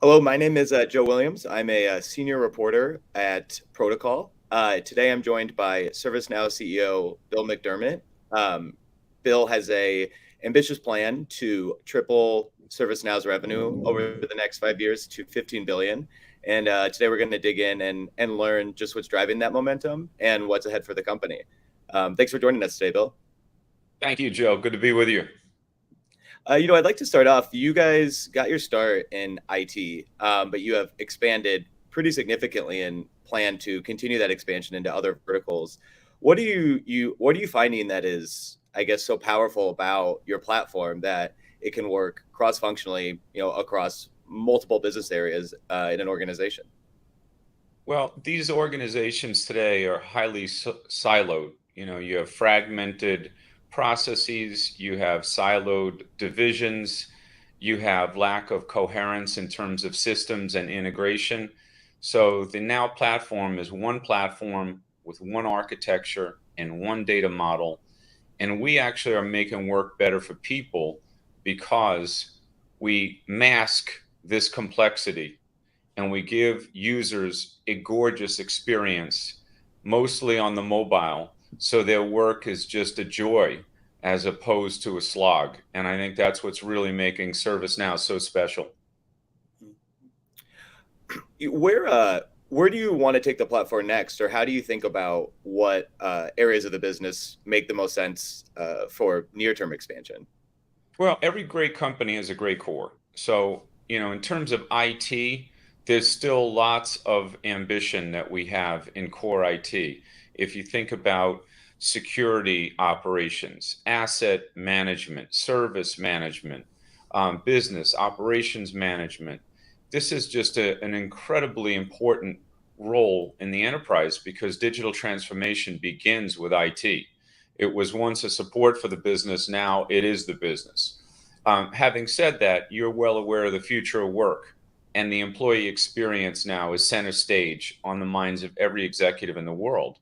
Hello, my name is Joe Williams. I'm a senior reporter at Protocol. Today I'm joined by ServiceNow CEO Bill McDermott. Um, Bill has a ambitious plan to triple ServiceNow's revenue over the next 5 years to 15 billion. And today we're going to dig in and learn just what's driving that momentum and what's ahead for the company. Thanks for joining us today, Bill. Thank you, Joe. Good to be with you. I'd like to start off. You guys got your start in IT, but you have expanded pretty significantly and plan to continue that expansion into other verticals. What are you finding that is, I guess, so powerful about your platform that it can work cross-functionally, across multiple business areas in an organization? Well, these organizations today are highly siloed. You have fragmented processes, you have siloed divisions, you have lack of coherence in terms of systems and integration. So the Now platform is one platform with one architecture and one data model. And we actually are making work better for people because we mask this complexity and we give users a gorgeous experience, mostly on the mobile, so their work is just a joy as opposed to a slog. And I think that's what's really making ServiceNow so special. Where do you want to take the platform next, or how do you think about what areas of the business make the most sense for near-term expansion? Well, every great company has a great core. So, in terms of IT, there's still lots of ambition that we have in core IT. If you think about security operations, asset management, service management, business operations management, this is just an incredibly important role in the enterprise because digital transformation begins with IT. It was once a support for the business, now it is the business. Having said that, you're well aware of the future of work, and the employee experience now is center stage on the minds of every executive in the world.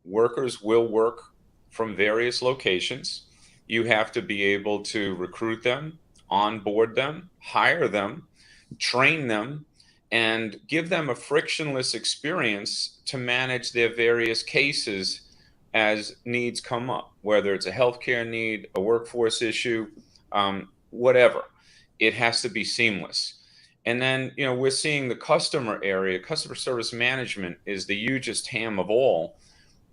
Workers will work from various locations. You have to be able to recruit them, onboard them, hire them, train them, and give them a frictionless experience to manage their various cases as needs come up, whether it's a healthcare need, a workforce issue, whatever. It has to be seamless. And then, we're seeing the customer area, customer service management is the hugest ham of all.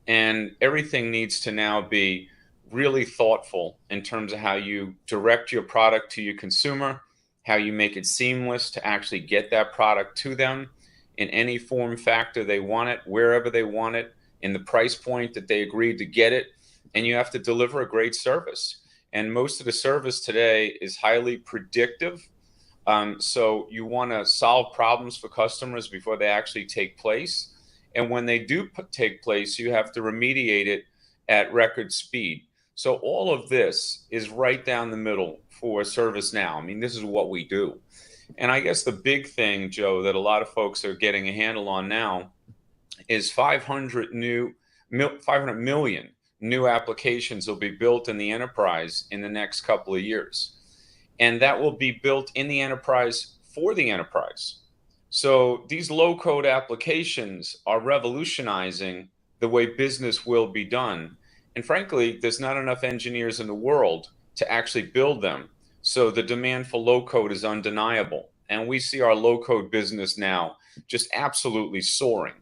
And everything needs to now be really thoughtful in terms of how you direct your product to your consumer, how you make it seamless to actually get that product to them in any form factor they want it, wherever they want it, in the price point that they agreed to get it. And you have to deliver a great service. And most of the service today is highly predictive. So you want to solve problems for customers before they actually take place. And when they do take place, you have to remediate it at record speed. So all of this is right down the middle for ServiceNow. I mean, this is what we do. And I guess the big thing, Joe, that a lot of folks are getting a handle on now is 500 million new applications will be built in the enterprise in the next couple of years. And that will be built in the enterprise for the enterprise. So these low code applications are revolutionizing the way business will be done. And frankly, there's not enough engineers in the world to actually build them. So the demand for low code is undeniable. And we see our low code business now just absolutely soaring.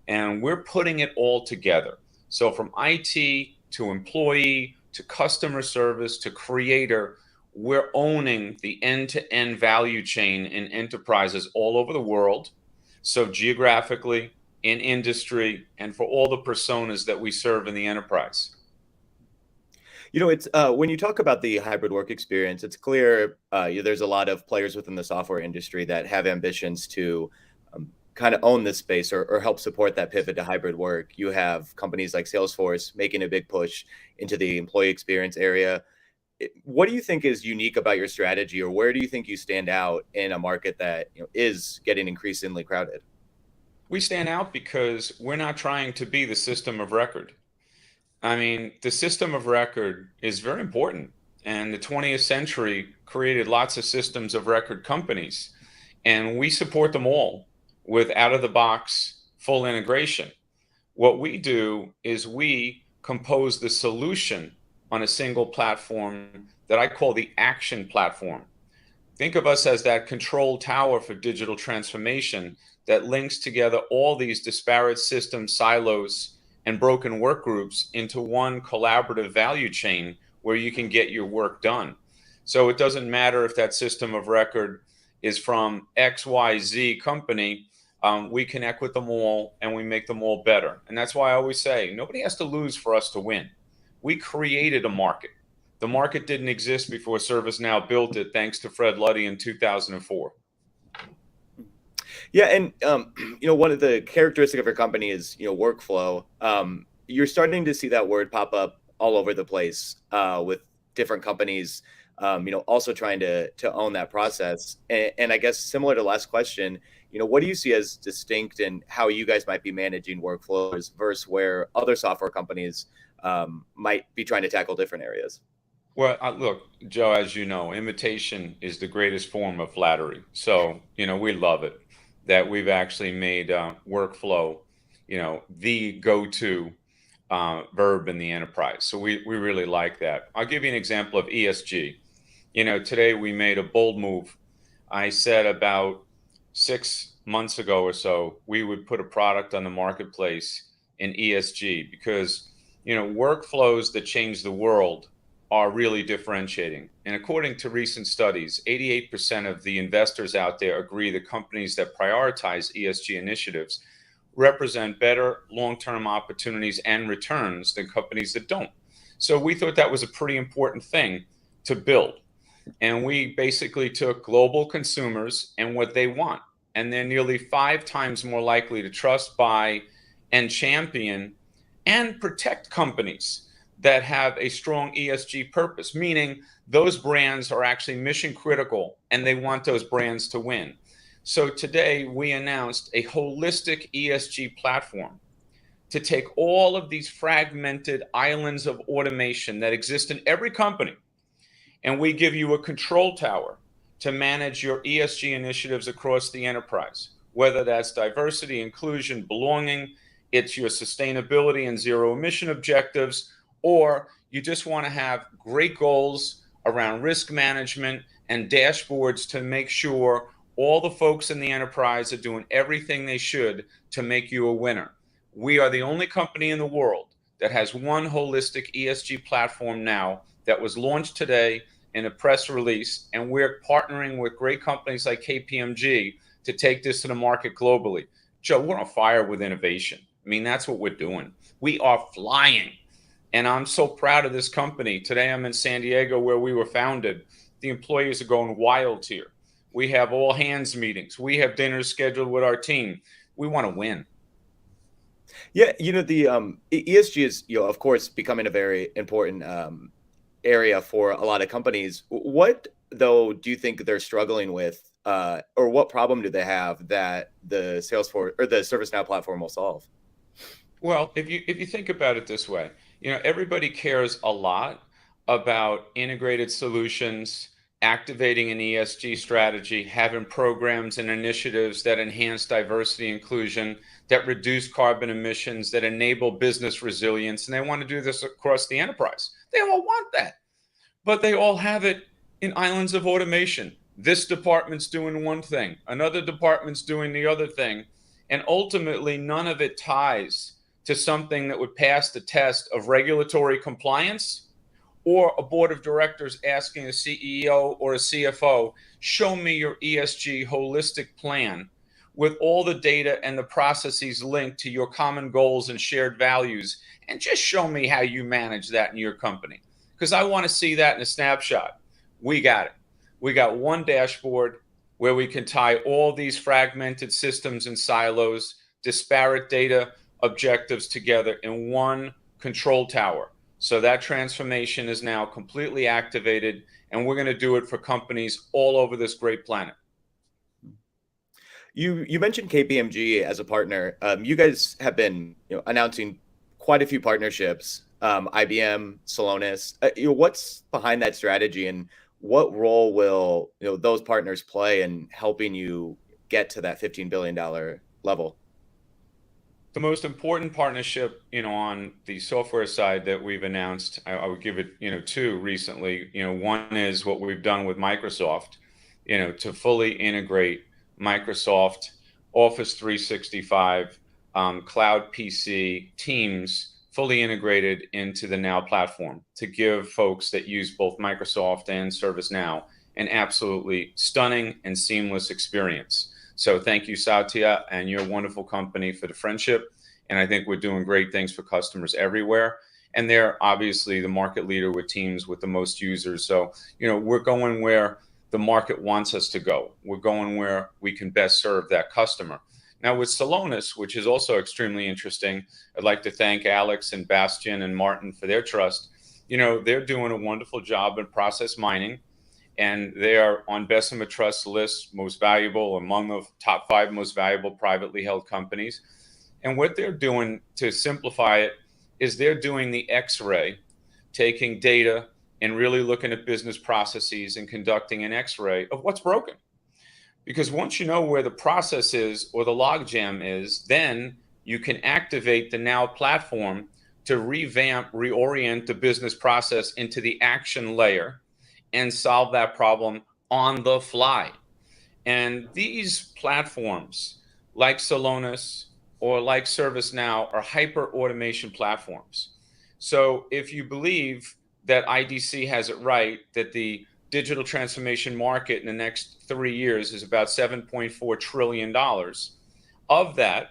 And we're putting it all together. So from IT to employee to customer service to creator, we're owning the end-to-end value chain in enterprises all over the world. So geographically, in industry, and for all the personas that we serve in the enterprise. It's when you talk about the hybrid work experience, it's clear there's a lot of players within the software industry that have ambitions to kind of own this space or help support that pivot to hybrid work. You have companies like Salesforce making a big push into the employee experience area. What do you think is unique about your strategy, or where do you think you stand out in a market that is getting increasingly crowded? We stand out because we're not trying to be the system of record. I mean, the system of record is very important. And the 20th century created lots of systems of record companies. and we support them all with out of the box full integration. What we do is we compose the solution on a single platform that I call the action platform. Think of us as that control tower for digital transformation that links together all these disparate systems, silos, and broken work groups into one collaborative value chain where you can get your work done. So it doesn't matter if that system of record is from XYZ company. We connect with them all and we make them all better. And that's why I always say nobody has to lose for us to win. We created a market. The market didn't exist before ServiceNow built it, thanks to Fred Luddy in 2004. Yeah, and one of the characteristics of your company is workflow. You're starting to see that word pop up all over the place with different companies, also trying to own that process. And I guess similar to last question, what do you see as distinct in how you guys might be managing workflows versus where other software companies might be trying to tackle different areas? Well, look, Joe, as you know, imitation is the greatest form of flattery. So, we love it that we've actually made workflow, the go-to verb in the enterprise. So we really like that. I'll give you an example of ESG. Today we made a bold move. I said about 6 months ago or so, we would put a product on the marketplace in ESG because, workflows that change the world are really differentiating. And according to recent studies, 88% of the investors out there agree that companies that prioritize ESG initiatives represent better long-term opportunities and returns than companies that don't. So we thought that was a pretty important thing to build. And we basically took global consumers and what they want. And they're nearly 5 times more likely to trust, buy, and champion and protect companies that have a strong ESG purpose, meaning those brands are actually mission critical and they want those brands to win. So today we announced a holistic ESG platform to take all of these fragmented islands of automation that exist in every company, and we give you a control tower to manage your ESG initiatives across the enterprise, whether that's diversity, inclusion, belonging, it's your sustainability and zero emission objectives, or you just want to have great goals around risk management and dashboards to make sure all the folks in the enterprise are doing everything they should to make you a winner. We are the only company in the world that has one holistic ESG platform now that was launched today in a press release, and we're partnering with great companies like KPMG to take this to the market globally. Joe, we're on fire with innovation. I mean, that's what we're doing. We are flying. And I'm so proud of this company. Today I'm in San Diego where we were founded. The employees are going wild here. We have all hands meetings. We have dinners scheduled with our team. We want to win. Yeah, the ESG is, of course, becoming a very important area for a lot of companies. What, though, do you think they're struggling with, or what problem do they have that the Salesforce or the ServiceNow platform will solve? Well, if you think about it this way, everybody cares a lot about integrated solutions, activating an ESG strategy, having programs and initiatives that enhance diversity inclusion, that reduce carbon emissions, that enable business resilience, and they want to do this across the enterprise. They all want that, but they all have it in islands of automation. This department's doing one thing, another department's doing the other thing, and ultimately none of it ties to something that would pass the test of regulatory compliance or a board of directors asking a CEO or a CFO, show me your ESG holistic plan with all the data and the processes linked to your common goals and shared values, and just show me how you manage that in your company. Because I want to see that in a snapshot. We got it. We got one dashboard where we can tie all these fragmented systems and silos, disparate data objectives together in one control tower. So that transformation is now completely activated, and we're going to do it for companies all over this great planet. You mentioned KPMG as a partner. You guys have been announcing quite a few partnerships. IBM, Celonis. What's behind that strategy, and what role will those partners play in helping you get to that $15 billion level? The most important partnership, on the software side that we've announced, I would give it, two recently. One is what we've done with Microsoft, to fully integrate Microsoft Office 365, Cloud PC, Teams, fully integrated into the Now platform to give folks that use both Microsoft and ServiceNow an absolutely stunning and seamless experience. So thank you, Satya, and your wonderful company for the friendship. And I think we're doing great things for customers everywhere. And they're obviously the market leader with Teams with the most users. So, we're going where the market wants us to go. We're going where we can best serve that customer. Now, with Celonis, which is also extremely interesting, I'd like to thank Alex and Bastian and Martin for their trust. They're doing a wonderful job in process mining, and they are on Bessemer Trust list, most valuable, among the top 5 most valuable privately held companies. And what they're doing, to simplify it, is they're doing the X-ray, taking data and really looking at business processes and conducting an X-ray of what's broken. Because once you know where the process is or the logjam is, then you can activate the Now platform to revamp, reorient the business process into the action layer and solve that problem on the fly. And these platforms, like Celonis or like ServiceNow, are hyper automation platforms. So if you believe that IDC has it right, that the digital transformation market in the next 3 years is about $7.4 trillion, of that,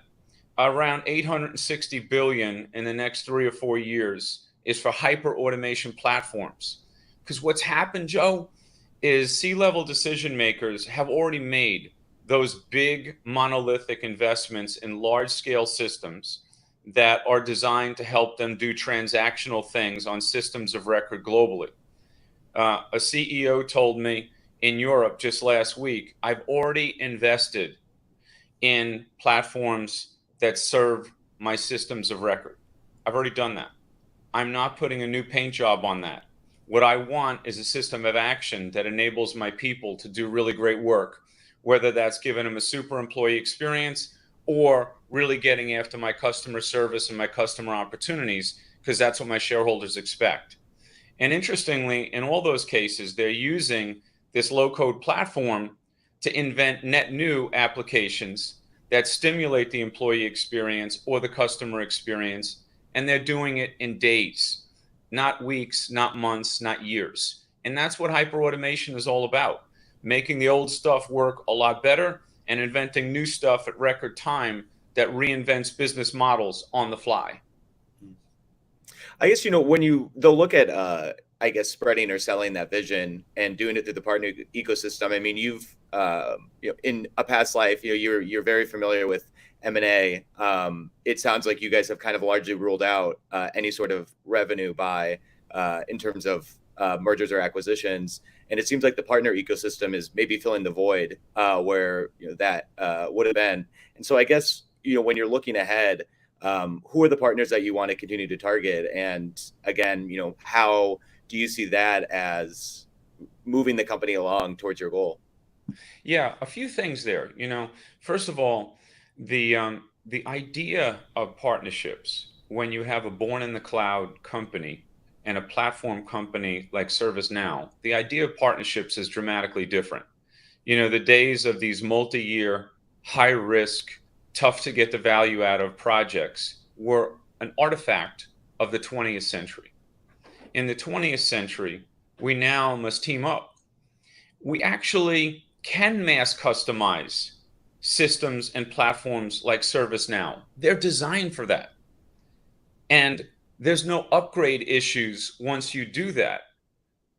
around 860 billion in the next 3 or 4 years is for hyper automation platforms. Because what's happened, Joe, is C-level decision makers have already made those big monolithic investments in large scale systems that are designed to help them do transactional things on systems of record globally. A CEO told me in Europe just last week, I've already invested in platforms that serve my systems of record. I've already done that. I'm not putting a new paint job on that. What I want is a system of action that enables my people to do really great work, whether that's giving them a super employee experience or really getting after my customer service and my customer opportunities, because that's what my shareholders expect. And interestingly, in all those cases, they're using this low-code platform to invent net new applications that stimulate the employee experience or the customer experience, and they're doing it in days, not weeks, not months, not years. And that's what hyperautomation is all about, making the old stuff work a lot better and inventing new stuff at record time that reinvents business models on the fly. I guess, when they'll look at, I guess, spreading or selling that vision and doing it through the partner ecosystem. I mean, you've, in a past life, you're very familiar with M&A. It sounds like you guys have kind of largely ruled out any sort of revenue by, in terms of mergers or acquisitions. And it seems like the partner ecosystem is maybe filling the void where that would have been. And so I guess, when you're looking ahead, who are the partners that you want to continue to target? And again, how do you see that as moving the company along towards your goal? Yeah, a few things there. First of all, the idea of partnerships when you have a born in the cloud company and a platform company like ServiceNow, the idea of partnerships is dramatically different. The days of these multi-year, high risk, tough to get the value out of projects were an artifact of the 20th century. In the 20th century, we now must team up. We actually can mass customize systems and platforms like ServiceNow. They're designed for that. And there's no upgrade issues once you do that.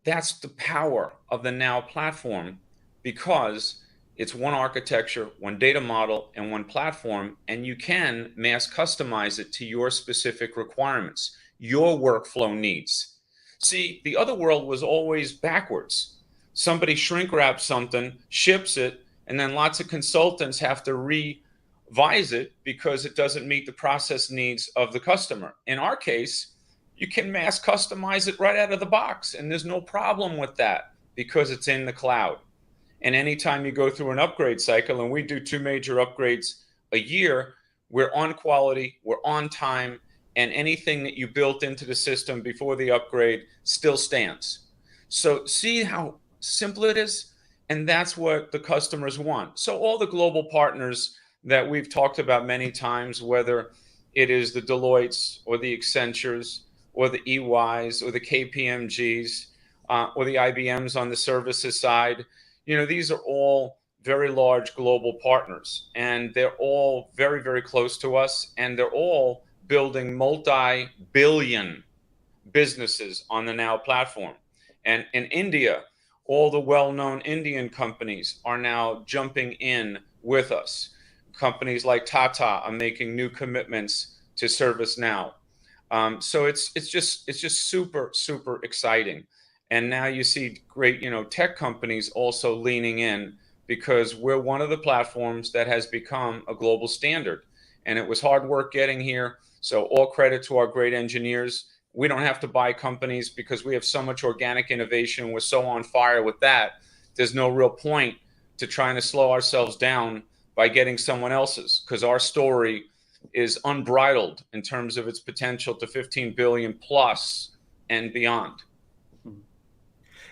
That's the power of the Now platform, because it's one architecture, one data model, and one platform, and you can mass customize it to your specific requirements, your workflow needs. See, the other world was always backwards. Somebody shrink wraps something, ships it, and then lots of consultants have to revise it because it doesn't meet the process needs of the customer. In our case, you can mass customize it right out of the box, and there's no problem with that. because it's in the cloud. And anytime you go through an upgrade cycle, and we do 2 major upgrades a year, we're on quality, we're on time, and anything that you built into the system before the upgrade still stands. So see how simple it is? And that's what the customers want. So all the global partners that we've talked about many times, whether it is the Deloittes or the Accentures or the EYs or the KPMGs or the IBMs on the services side, these are all very large global partners, and they're all very, very close to us, and they're all building multi-billion businesses on the Now platform. And in India, all the well-known Indian companies are now jumping in with us. Companies like Tata are making new commitments to ServiceNow. So it's just super, super exciting. And now you see great, tech companies also leaning in, because we're one of the platforms that has become a global standard. And it was hard work getting here. So all credit to our great engineers. We don't have to buy companies because we have so much organic innovation. We're so on fire with that. There's no real point to trying to slow ourselves down by getting someone else's, because our story is unbridled in terms of its potential to 15 billion plus and beyond.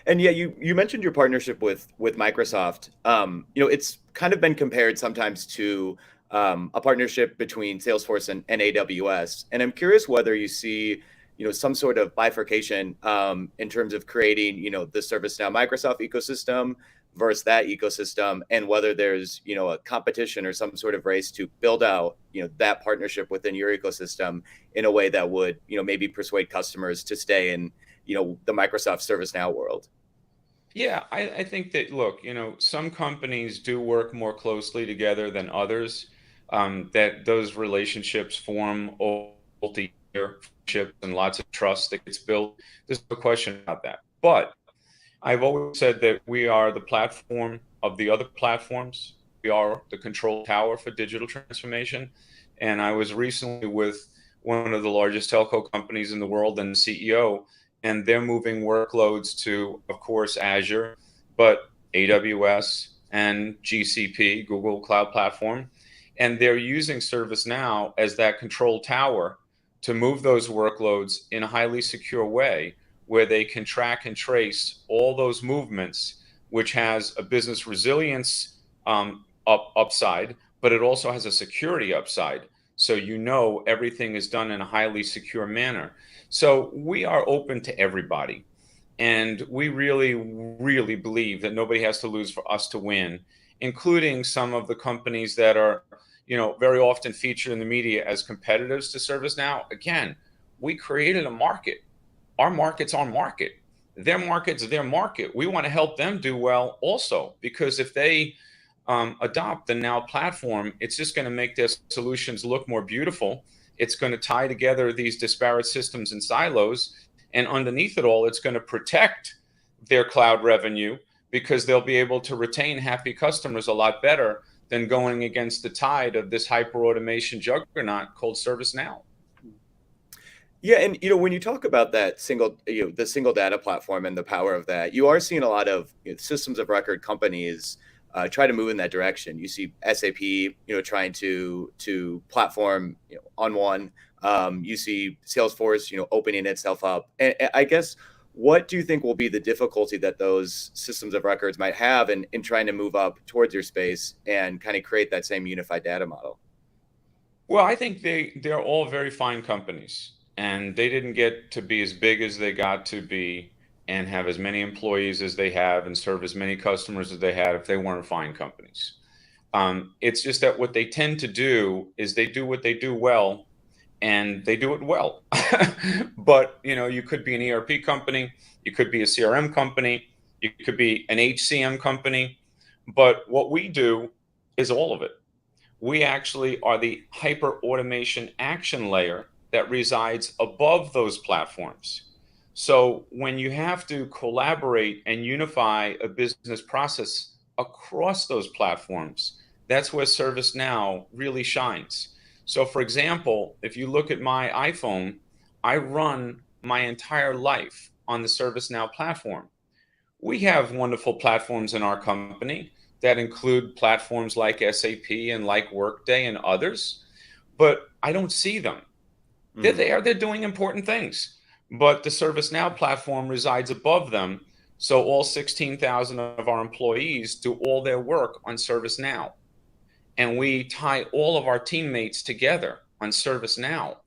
And yeah, you mentioned your partnership with Microsoft. It's kind of been compared sometimes to a partnership between Salesforce and AWS. And I'm curious whether you see, some sort of bifurcation in terms of creating, the ServiceNow Microsoft ecosystem versus that ecosystem, and whether there's, a competition or some sort of race to build out, that partnership within your ecosystem in a way that would, maybe persuade customers to stay in, the Microsoft ServiceNow world. Yeah, I think that, look, some companies do work more closely together than others, that those relationships form multi-year friendships and lots of trust that gets built. There's no question about that. But I've always said that we are the platform of the other platforms. We are the control tower for digital transformation. And I was recently with one of the largest telco companies in the world and the CEO, and they're moving workloads to, of course, Azure, but AWS and GCP, Google Cloud Platform. And they're using ServiceNow as that control tower to move those workloads in a highly secure way, where they can track and trace all those movements, which has a business resilience upside, but it also has a security upside. So everything is done in a highly secure manner. So we are open to everybody. And we really, really believe that nobody has to lose for us to win, including some of the companies that are, very often featured in the media as competitors to ServiceNow. Again, we created a market. Our market's our market. Their market's their market. We want to help them do well also, because if they adopt the Now platform, it's just going to make their solutions look more beautiful. It's going to tie together these disparate systems and silos. And underneath it all, it's going to protect their cloud revenue, because they'll be able to retain happy customers a lot better than going against the tide of this hyper automation juggernaut called ServiceNow. Yeah, and when you talk about that the single data platform and the power of that, you are seeing a lot of systems of record companies try to move in that direction. You see SAP, trying to platform, on one. You see Salesforce, opening itself up. And I guess, what do you think will be the difficulty that those systems of records might have in trying to move up towards your space and kind of create that same unified data model? Well, I think they're all very fine companies, and they didn't get to be as big as they got to be and have as many employees as they have and serve as many customers as they had if they weren't fine companies. It's just that what they tend to do is they do what they do well, and they do it well. But you could be an ERP company, you could be a CRM company, you could be an HCM company, but what we do is all of it. We actually are the hyper automation action layer that resides above those platforms. So when you have to collaborate and unify a business process across those platforms, that's where ServiceNow really shines. So for example, if you look at my iPhone, I run my entire life on the ServiceNow platform. We have wonderful platforms in our company that include platforms like SAP and like Workday and others, but I don't see them. They're Mhm. there, they're doing important things, but the ServiceNow platform resides above them. So all 16,000 of our employees do all their work on ServiceNow. And we tie all of our teammates together on ServiceNow.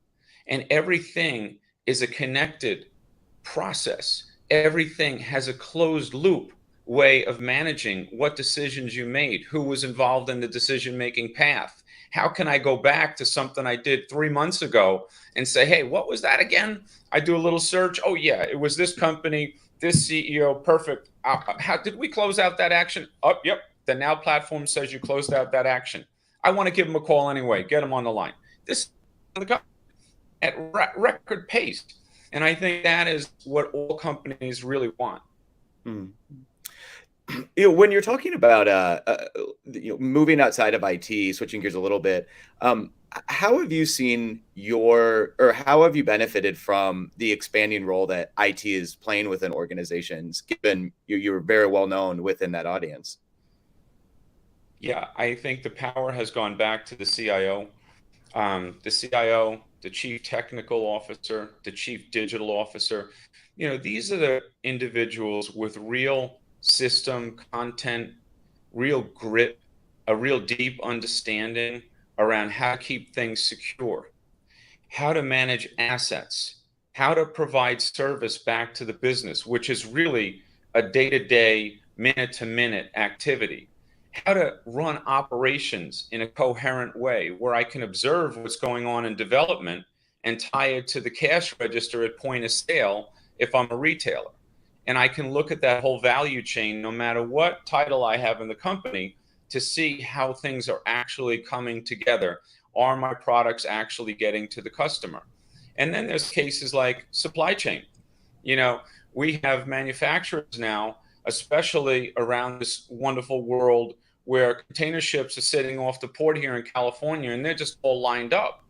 And everything is a connected process. Everything has a closed loop way of managing what decisions you made, who was involved in the decision making path. How can I go back to something I did 3 months ago and say, hey, what was that again? I do a little search. Oh, yeah, it was this company, this CEO. Perfect. How did we close out that action? Oh, yep. The Now platform says you closed out that action. I want to give them a call anyway, get them on the line. This at record pace. And I think that is what all companies really want. Mhm. When you're talking about moving outside of IT, switching gears a little bit, how have you seen or how have you benefited from the expanding role that IT is playing within organizations, given you're very well known within that audience? Yeah, I think the power has gone back to the CIO. The CIO, the chief technical officer, the chief digital officer. These are the individuals with real system content, real grit, a real deep understanding around how to keep things secure, how to manage assets, how to provide service back to the business, which is really a day to day, minute to minute activity, how to run operations in a coherent way where I can observe what's going on in development and tie it to the cash register at point of sale if I'm a retailer. And I can look at that whole value chain, no matter what title I have in the company, to see how things are actually coming together. Are my products actually getting to the customer? And then there's cases like supply chain. You know, we have manufacturers now, especially around this wonderful world where container ships are sitting off the port here in California and they're just all lined up.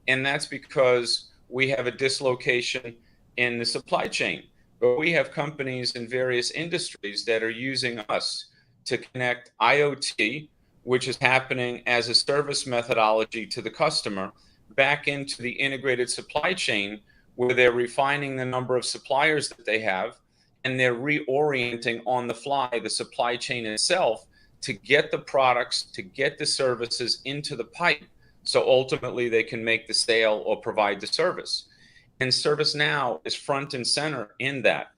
And that's because we have a dislocation in the supply chain. But we have companies in various industries that are using us to connect IoT, which is happening as a service methodology to the customer, back into the integrated supply chain where they're refining the number of suppliers that they have and they're reorienting on the fly the supply chain itself to get the products, to get the services into the pipe so ultimately they can make the sale or provide the service. And ServiceNow is front and center in that.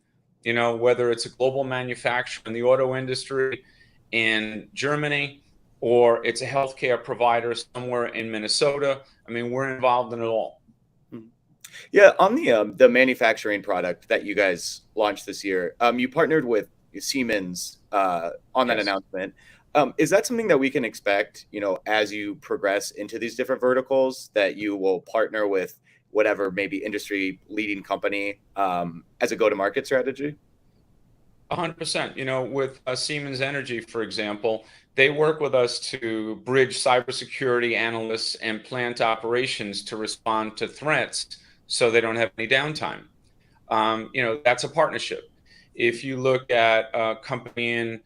Whether it's a global manufacturer in the auto industry in Germany or it's a healthcare provider somewhere in Minnesota, I mean, we're involved in it all. Mhm. Yeah, on the manufacturing product that you guys launched this year, you partnered with Siemens on that Yes. announcement. Is that something that we can expect, as you progress into these different verticals, that you will partner with whatever maybe industry leading company as a go-to-market strategy? 100%. With Siemens Energy, for example, they work with us to bridge cybersecurity analysts and plant operations to respond to threats so they don't have any downtime. That's a partnership. If you look at a company in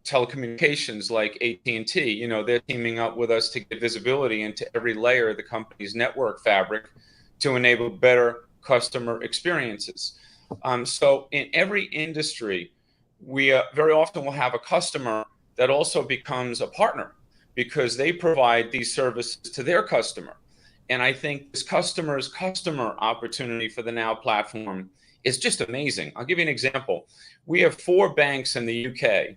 telecommunications like AT&T, they're teaming up with us to get visibility into every layer of the company's network fabric to enable better customer experiences. So in every industry, we very often will have a customer that also becomes a partner because they provide these services to their customer. And I think this customer's customer opportunity for the Now platform is just amazing. I'll give you an example. We have 4 banks in the UK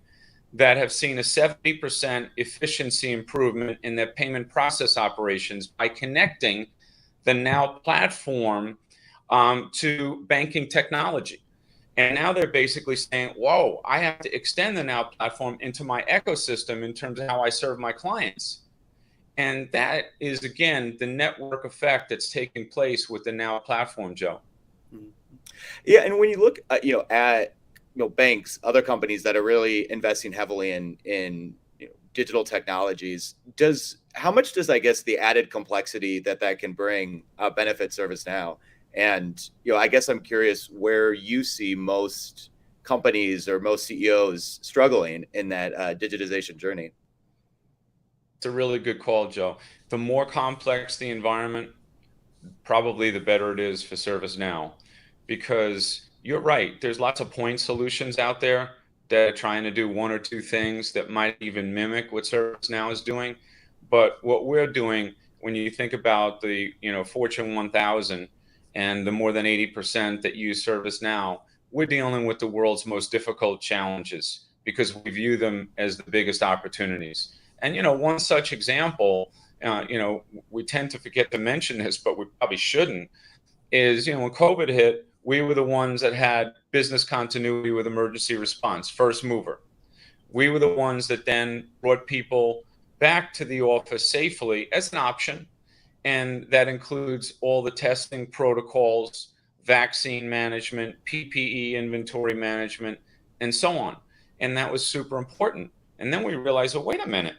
that have seen a 70% efficiency improvement in their payment process operations by connecting the Now platform to banking technology. And now they're basically saying, whoa, I have to extend the Now platform into my ecosystem in terms of how I serve my clients. And that is, again, the network effect that's taking place with the Now platform, Joe. Mhm. Yeah, and when you look, at banks, other companies that are really investing heavily in digital technologies, does how much does I guess the added complexity that can bring benefit ServiceNow? And I guess I'm curious where you see most companies or most CEOs struggling in that digitization journey? It's a really good call, Joe. The more complex the environment, probably the better it is for ServiceNow, because you're right. There's lots of point solutions out there that are trying to do one or two things that might even mimic what ServiceNow is doing. But what we're doing, when you think about the Fortune 1000 and the more than 80% that use ServiceNow, we're dealing with the world's most difficult challenges because we view them as the biggest opportunities. And one such example, we tend to forget to mention this, but we probably shouldn't, is, when COVID hit, we were the ones that had business continuity with emergency response, first mover. We were the ones that then brought people back to the office safely as an option. And that includes all the testing protocols, vaccine management, PPE inventory management, and so on. And that was super important. And then we realized, well, wait a minute.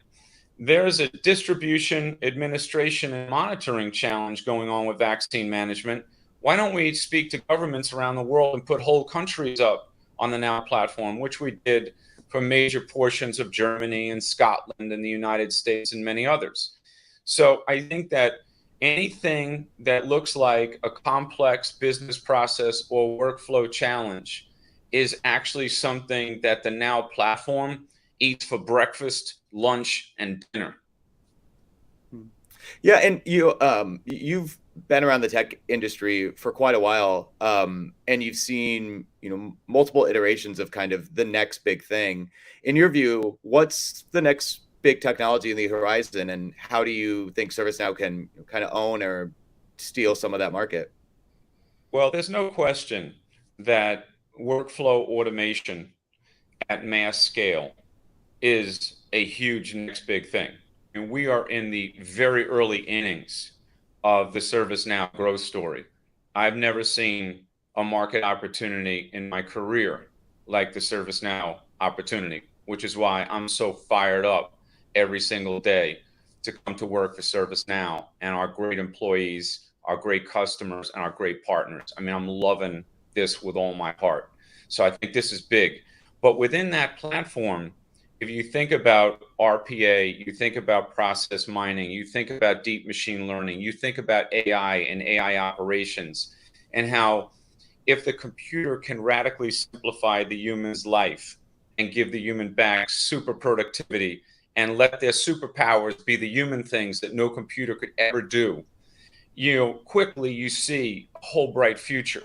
There's a distribution, administration, and monitoring challenge going on with vaccine management. Why don't we speak to governments around the world and put whole countries up on the Now platform, which we did for major portions of Germany and Scotland and the United States and many others. So I think that anything that looks like a complex business process or workflow challenge is actually something that the Now platform eats for breakfast, lunch, and dinner. Yeah, and you've been around the tech industry for quite a while, and you've seen multiple iterations of kind of the next big thing. In your view, what's the next big technology in the horizon, and how do you think ServiceNow can kind of own or steal some of that market? Well, there's no question that workflow automation at mass scale is a huge next big thing. And we are in the very early innings of the ServiceNow growth story. I've never seen a market opportunity in my career like the ServiceNow opportunity, which is why I'm so fired up every single day to come to work for ServiceNow and our great employees, our great customers, and our great partners. I mean, I'm loving this with all my heart. So I think this is big. But within that platform, if you think about RPA, you think about process mining, you think about deep machine learning, you think about AI and AI operations, and how if the computer can radically simplify the human's life and give the human back super productivity and let their superpowers be the human things that no computer could ever do, quickly you see a whole bright future.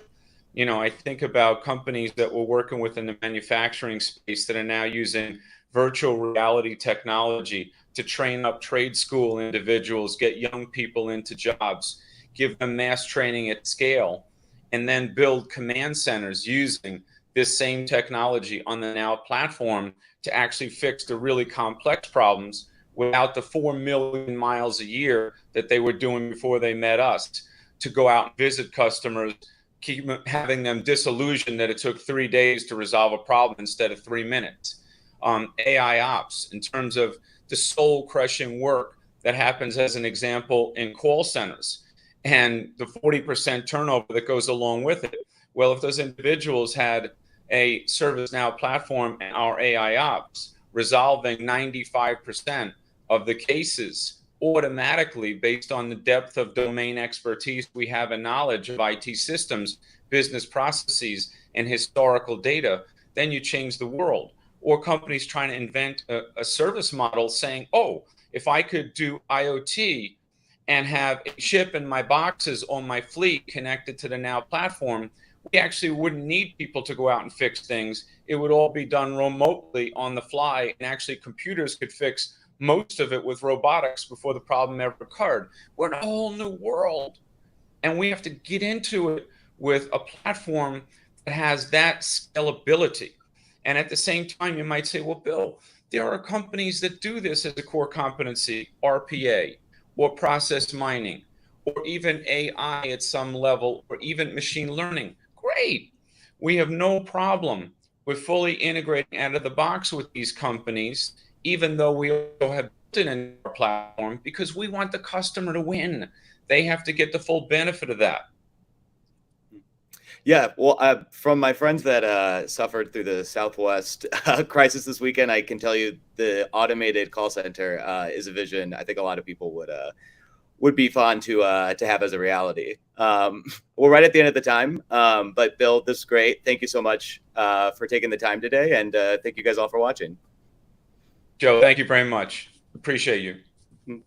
I think about companies that we're working with in the manufacturing space that are now using virtual reality technology to train up trade school individuals, get young people into jobs, give them mass training at scale, and then build command centers using this same technology on the Now platform to actually fix the really complex problems without the 4 million miles a year that they were doing before they met us, to go out and visit customers, keep having them disillusioned that it took 3 days to resolve a problem instead of 3 minutes. AI ops, in terms of the soul crushing work that happens, as an example, in call centers and the 40% turnover that goes along with it. Well, if those individuals had a ServiceNow platform and our AI ops resolving 95% of the cases automatically based on the depth of domain expertise we have and knowledge of IT systems, business processes, and historical data, then you change the world. Or companies trying to invent a service model saying, oh, if I could do IoT and have a chip in my boxes on my fleet connected to the Now platform, we actually wouldn't need people to go out and fix things. It would all be done remotely on the fly, and actually computers could fix most of it with robotics before the problem ever occurred. We're in a whole new world, and we have to get into it with a platform that has that scalability. And at the same time, you might say, well, Bill, there are companies that do this as a core competency, RPA or process mining, or even AI at some level, or even machine learning. Great. We have no problem with fully integrating out of the box with these companies, even though we also have built it in our platform, because we want the customer to win. They have to get the full benefit of that. Yeah, well, from my friends that suffered through the Southwest crisis this weekend, I can tell you the automated call center is a vision I think a lot of people would be fun to have as a reality. We're right at the end of the time, but Bill, this is great. Thank you so much for taking the time today, and thank you guys all for watching. Joe, thank you very much. Appreciate you.